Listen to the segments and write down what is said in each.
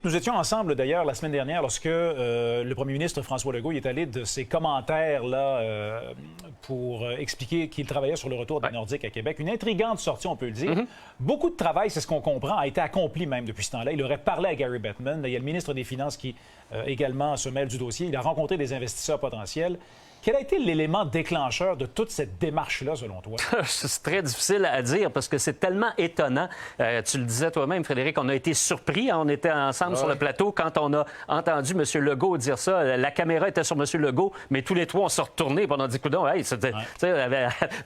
Nous étions ensemble, d'ailleurs, la semaine dernière, lorsque le premier ministre François Legault est allé de ses commentaires pour expliquer qu'il travaillait sur le retour des Nordiques à Québec. Une intrigante sortie, on peut le dire. Beaucoup de travail, c'est ce qu'on comprend, a été accompli même depuis ce temps-là. Il aurait parlé à Gary Bettman. Il y a le ministre des Finances qui également se mêle du dossier. Il a rencontré des investisseurs potentiels. Quel a été l'élément déclencheur de toute cette démarche-là, selon toi? C'est très difficile à dire parce que c'est tellement étonnant. Tu le disais toi-même, Frédéric, on a été surpris. On était ensemble sur le plateau quand on a entendu M. Legault dire ça. La caméra était sur M. Legault, mais tous les trois, on s'est retournés et on a dit, coudonc, hey,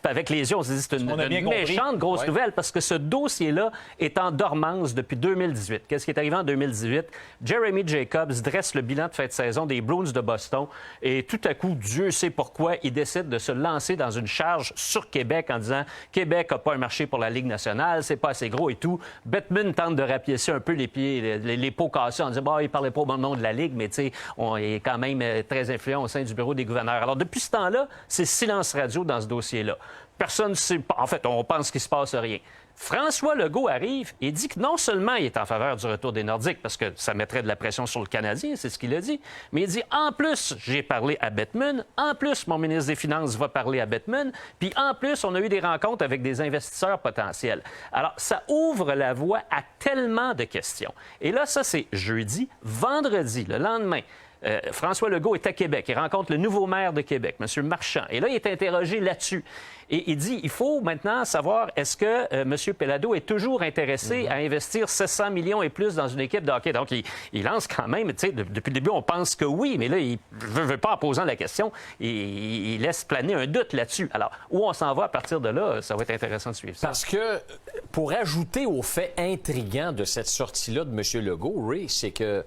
avec les yeux, on s'est dit, c'est une méchante grosse nouvelle parce que ce dossier-là est en dormance depuis 2018. Qu'est-ce qui est arrivé en 2018? Jeremy Jacobs dresse le bilan de fin de saison des Bruins de Boston et tout à coup, Dieu sait pourquoi il décide de se lancer dans une charge sur Québec en disant Québec n'a pas un marché pour la Ligue nationale, c'est pas assez gros et tout. Bettman tente de rapiécer un peu les pots cassés en disant il parlait pas au bon nom de la Ligue, mais tu sais, on est quand même très influent au sein du bureau des gouverneurs. Alors depuis ce temps-là, c'est silence radio dans ce dossier-là. Personne ne sait. En fait, on pense qu'il se passe rien. François Legault arrive et dit que non seulement il est en faveur du retour des Nordiques, parce que ça mettrait de la pression sur le Canadien, c'est ce qu'il a dit, mais il dit en plus, j'ai parlé à Bettman, en plus, mon ministre des Finances va parler à Bettman, puis en plus, on a eu des rencontres avec des investisseurs potentiels. Alors, ça ouvre la voie à tellement de questions. Et là, ça, c'est jeudi. Vendredi, le lendemain, François Legault est à Québec. Il rencontre le nouveau maire de Québec, M. Marchand. Et là, il est interrogé là-dessus. Et il dit, il faut maintenant savoir, est-ce que M. Pelado est toujours intéressé à investir 700 millions et plus dans une équipe de hockey? Donc, il lance quand même, tu sais, depuis le début, on pense que oui, mais là, il ne veut pas en posant la question. Il laisse planer un doute là-dessus. Alors, où on s'en va à partir de là, ça va être intéressant de suivre ça. Parce que, pour ajouter au fait intriguant de cette sortie-là de M. Legault, Ray, c'est que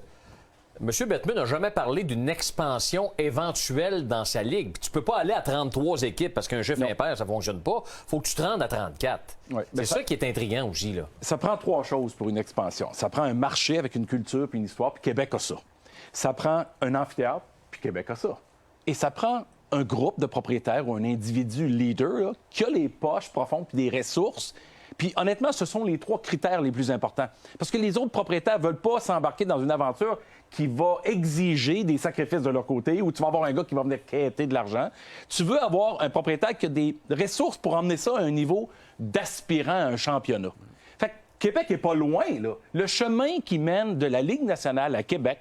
M. Bettman n'a jamais parlé d'une expansion éventuelle dans sa ligue. Puis tu peux pas aller à 33 équipes parce qu'un chiffre impair, ça fonctionne pas. Faut que tu te rendes à 34. Ouais, c'est ça qui est intriguant aussi, là. Ça prend trois choses pour une expansion. Ça prend un marché avec une culture puis une histoire, puis Québec a ça. Ça prend un amphithéâtre, puis Québec a ça. Et ça prend un groupe de propriétaires ou un individu leader là, qui a les poches profondes puis des ressources. Puis honnêtement, ce sont les trois critères les plus importants. Parce que les autres propriétaires ne veulent pas s'embarquer dans une aventure qui va exiger des sacrifices de leur côté, où tu vas avoir un gars qui va venir quêter de l'argent. Tu veux avoir un propriétaire qui a des ressources pour emmener ça à un niveau d'aspirant à un championnat. Fait que Québec n'est pas loin, là. Le chemin qui mène de la Ligue nationale à Québec,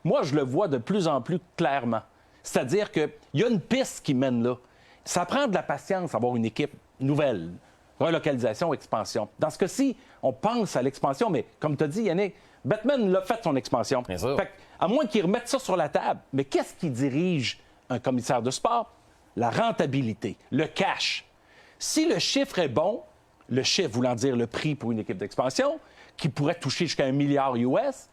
moi, je le vois de plus en plus clairement. C'est-à-dire qu'il y a une piste qui mène là. Ça prend de la patience d'avoir une équipe nouvelle. Relocalisation, expansion. Dans ce cas-ci, on pense à l'expansion, mais comme tu as dit, Yannick, Bettman l'a fait son expansion. Fait à moins qu'il remette ça sur la table, mais qu'est-ce qui dirige un commissaire de sport? La rentabilité, le cash. Si le chiffre est bon, le chiffre voulant dire le prix pour une équipe d'expansion, qui pourrait toucher jusqu'à 1 milliard US,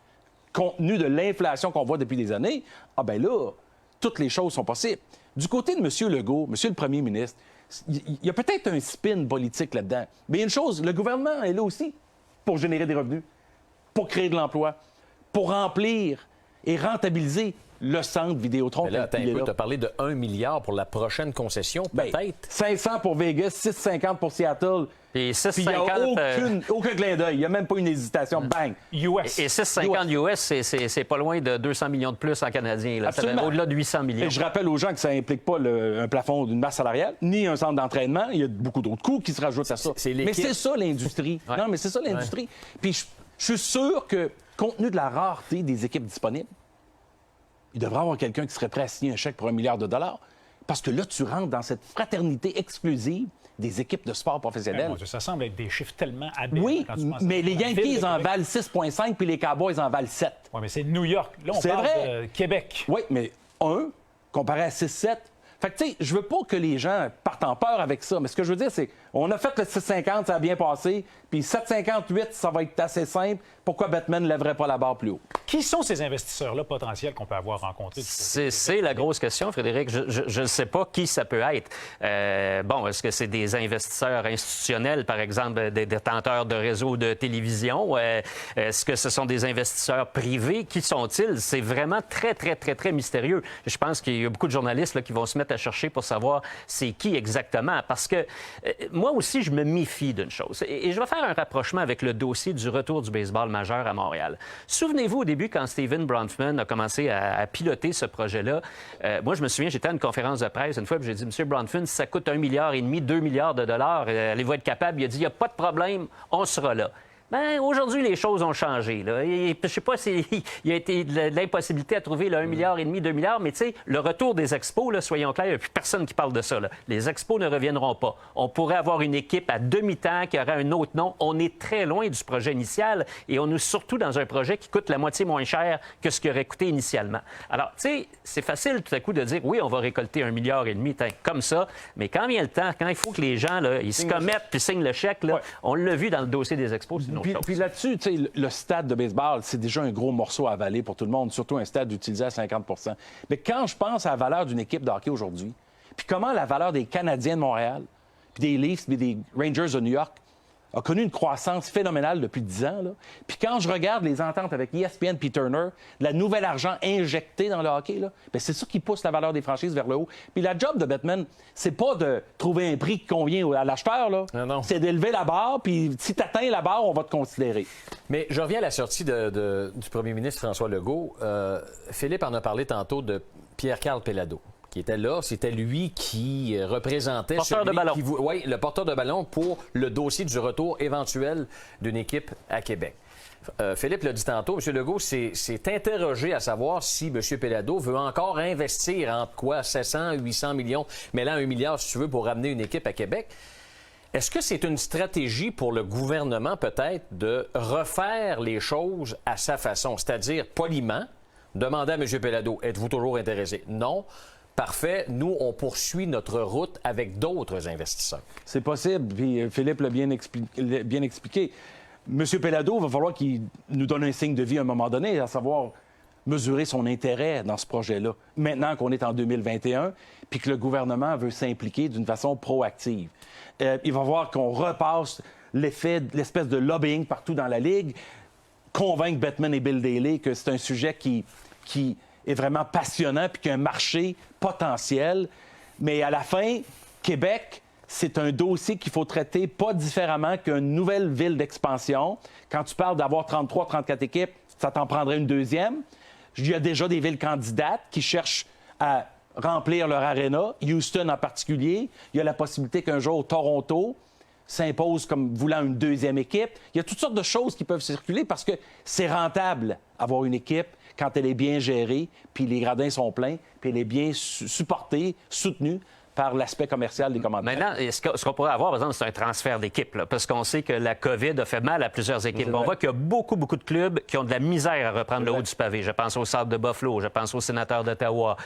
compte tenu de l'inflation qu'on voit depuis des années, ah ben là, toutes les choses sont possibles. Du côté de M. Legault, M. le premier ministre, il y a peut-être un spin politique là-dedans. Mais il y a une chose, le gouvernement est là aussi pour générer des revenus, pour créer de l'emploi, pour remplir et rentabiliser le centre Vidéotron. Mais là, attends un peu, tu as parlé de 1 milliard pour la prochaine concession, peut-être? 500 pour Vegas, 650 pour Seattle. Et 650... il n'y a aucun clin d'œil. Il n'y a même pas une hésitation. Bang! US. Et 650 US, c'est pas loin de 200 millions de plus en Canadien. Là. Ça va au-delà de 800 millions. Et je rappelle aux gens que ça n'implique pas un plafond d'une masse salariale, ni un centre d'entraînement. Il y a beaucoup d'autres coûts qui se rajoutent à ça. Mais c'est ça, l'industrie. Ouais. Non, mais c'est ça, l'industrie. Puis je suis sûr que, compte tenu de la rareté des équipes disponibles, il devrait y avoir quelqu'un qui serait prêt à signer un chèque pour $1 milliard. Parce que là, tu rentres dans cette fraternité exclusive des équipes de sport professionnelles. Bon, ça semble être des chiffres tellement aberrants. Oui, mais les Yankees en valent 6,5 puis les Cowboys en valent 7. Oui, mais c'est New York. Là, on parle de Québec. Oui, mais 1 comparé à 6-7. Fait que, tu sais, je veux pas que les gens partent en peur avec ça. Mais ce que je veux dire, c'est on a fait le 6,50, ça a bien passé. Puis 7,58, ça va être assez simple. Pourquoi Bettman ne lèverait pas la barre plus haut? Qui sont ces investisseurs-là potentiels qu'on peut avoir rencontrés? C'est la grosse question, Frédéric. Je ne sais pas qui ça peut être. Bon, est-ce que c'est des investisseurs institutionnels, par exemple, des détenteurs de réseaux de télévision? Est-ce que ce sont des investisseurs privés? Qui sont-ils? C'est vraiment très, très, très, très mystérieux. Je pense qu'il y a beaucoup de journalistes là, qui vont se mettre à chercher pour savoir c'est qui exactement. Parce que moi, moi aussi, je me méfie d'une chose. Et je vais faire un rapprochement avec le dossier du retour du baseball majeur à Montréal. Souvenez-vous, au début, quand Stephen Bronfman a commencé à piloter ce projet-là, moi, je me souviens, j'étais à une conférence de presse une fois, puis j'ai dit, M. Bronfman, si ça coûte 1,5 milliard, 2 milliards de dollars, allez-vous être capable? Il a dit, il n'y a pas de problème, on sera là. Bien, aujourd'hui, les choses ont changé. Là. Et, je ne sais pas s'il y a été de l'impossibilité à trouver le 1,5 milliard, 2 milliards, mais tu sais, le retour des expos, là, soyons clairs, il n'y a plus personne qui parle de ça. Là. Les expos ne reviendront pas. On pourrait avoir une équipe à demi-temps qui aurait un autre nom. On est très loin du projet initial et on est surtout dans un projet qui coûte la moitié moins cher que ce qui aurait coûté initialement. Alors, tu sais, c'est facile tout à coup de dire, oui, on va récolter 1,5 milliard, comme ça, mais quand vient le temps, quand il faut que les gens, là, ils se commettent puis signent le chèque, là, on l'a vu dans le dossier des expos, c'est une autre chose. Puis là-dessus, tu sais, le stade de baseball, c'est déjà un gros morceau à avaler pour tout le monde, surtout un stade utilisé à 50 %. Mais quand je pense à la valeur d'une équipe de hockey aujourd'hui, puis comment la valeur des Canadiens de Montréal, puis des Leafs, puis des Rangers de New York a connu une croissance phénoménale depuis 10 ans, là. Puis quand je regarde les ententes avec ESPN puis Turner, le nouvel argent injecté dans le hockey, là, bien, c'est ça qui pousse la valeur des franchises vers le haut. Puis la job de Bettman, c'est pas de trouver un prix qui convient à l'acheteur, là. Non. C'est d'élever la barre, puis si tu atteins la barre, on va te considérer. Mais je reviens à la sortie du premier ministre François Legault. Philippe en a parlé tantôt de Pierre-Carl Péladeau, qui était là. C'était lui qui représentait... Porteur de ballon. Oui, le porteur de ballon pour le dossier du retour éventuel d'une équipe à Québec. Philippe l'a dit tantôt, M. Legault s'est interrogé à savoir si M. Péladeau veut encore investir entre quoi, 700, 800 millions, mais là, 1 milliard, si tu veux, pour ramener une équipe à Québec. Est-ce que c'est une stratégie pour le gouvernement, peut-être, de refaire les choses à sa façon, c'est-à-dire poliment, demander à M. Péladeau, êtes-vous toujours intéressé? Non. Parfait. Nous, on poursuit notre route avec d'autres investisseurs. C'est possible. Puis Philippe l'a bien expliqué. M. Péladeau, il va falloir qu'il nous donne un signe de vie à un moment donné, à savoir mesurer son intérêt dans ce projet-là. Maintenant qu'on est en 2021, puis que le gouvernement veut s'impliquer d'une façon proactive. Il va falloir qu'on repasse l'espèce de lobbying partout dans la Ligue, convaincre Bettman et Bill Daley que c'est un sujet qui est vraiment passionnant puis qu'il y a un marché potentiel. Mais à la fin, Québec, c'est un dossier qu'il faut traiter pas différemment qu'une nouvelle ville d'expansion. Quand tu parles d'avoir 33, 34 équipes, ça t'en prendrait une deuxième. Il y a déjà des villes candidates qui cherchent à remplir leur aréna, Houston en particulier. Il y a la possibilité qu'un jour, Toronto s'impose comme voulant une deuxième équipe. Il y a toutes sortes de choses qui peuvent circuler parce que c'est rentable avoir une équipe quand elle est bien gérée, puis les gradins sont pleins, puis elle est bien supportée, soutenue par l'aspect commercial des commanditaires. Maintenant, ce qu'on pourrait avoir, par exemple, c'est un transfert d'équipe, parce qu'on sait que la COVID a fait mal à plusieurs équipes. On voit qu'il y a beaucoup de clubs qui ont de la misère à reprendre le haut du pavé. Je pense au Sabre de Buffalo, je pense aux Sénateurs d'Ottawa,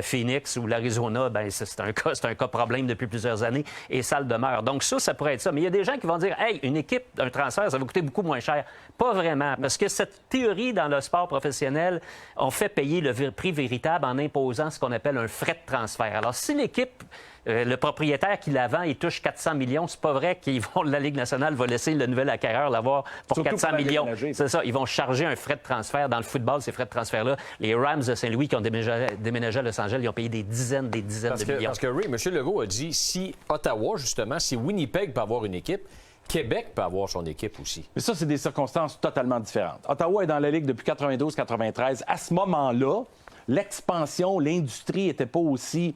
Phoenix ou l'Arizona, bien, c'est un cas problème depuis plusieurs années et ça le demeure. Donc ça pourrait être ça. Mais il y a des gens qui vont dire, hey, une équipe, un transfert, ça va coûter beaucoup moins cher. Pas vraiment, parce que cette théorie dans le sport professionnel, on fait payer le prix véritable en imposant ce qu'on appelle un frais de transfert. Alors, si l'équipe, le propriétaire qui la vend, il touche 400 millions, c'est pas vrai la Ligue nationale va laisser le nouvel acquéreur l'avoir pour surtout 400 millions. C'est ça, ils vont charger un frais de transfert. Dans le football, ces frais de transfert-là, les Rams de Saint-Louis qui ont déménagé à Los Angeles, ils ont payé des dizaines de millions. Parce que Ray, M. Legault a dit, si Ottawa, justement, si Winnipeg peut avoir une équipe, Québec peut avoir son équipe aussi. Mais ça, c'est des circonstances totalement différentes. Ottawa est dans la Ligue depuis 92-93. À ce moment-là, l'expansion, l'industrie n'était pas aussi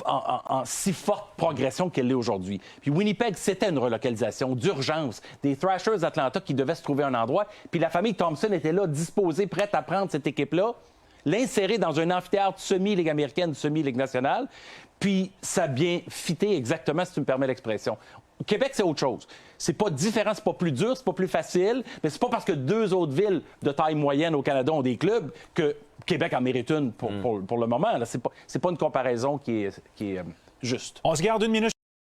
en si forte progression qu'elle l'est aujourd'hui. Puis Winnipeg, c'était une relocalisation d'urgence. Des Thrashers d'Atlanta qui devaient se trouver un endroit. Puis la famille Thompson était là, disposée, prête à prendre cette équipe-là, l'insérer dans un amphithéâtre semi-Ligue américaine, semi-Ligue nationale. Puis ça a bien fité exactement, si tu me permets l'expression. Québec, c'est autre chose. C'est pas différent, c'est pas plus dur, c'est pas plus facile, mais c'est pas parce que deux autres villes de taille moyenne au Canada ont des clubs que Québec en mérite une pour le moment. Là. C'est pas une comparaison qui est juste. On se garde une minute.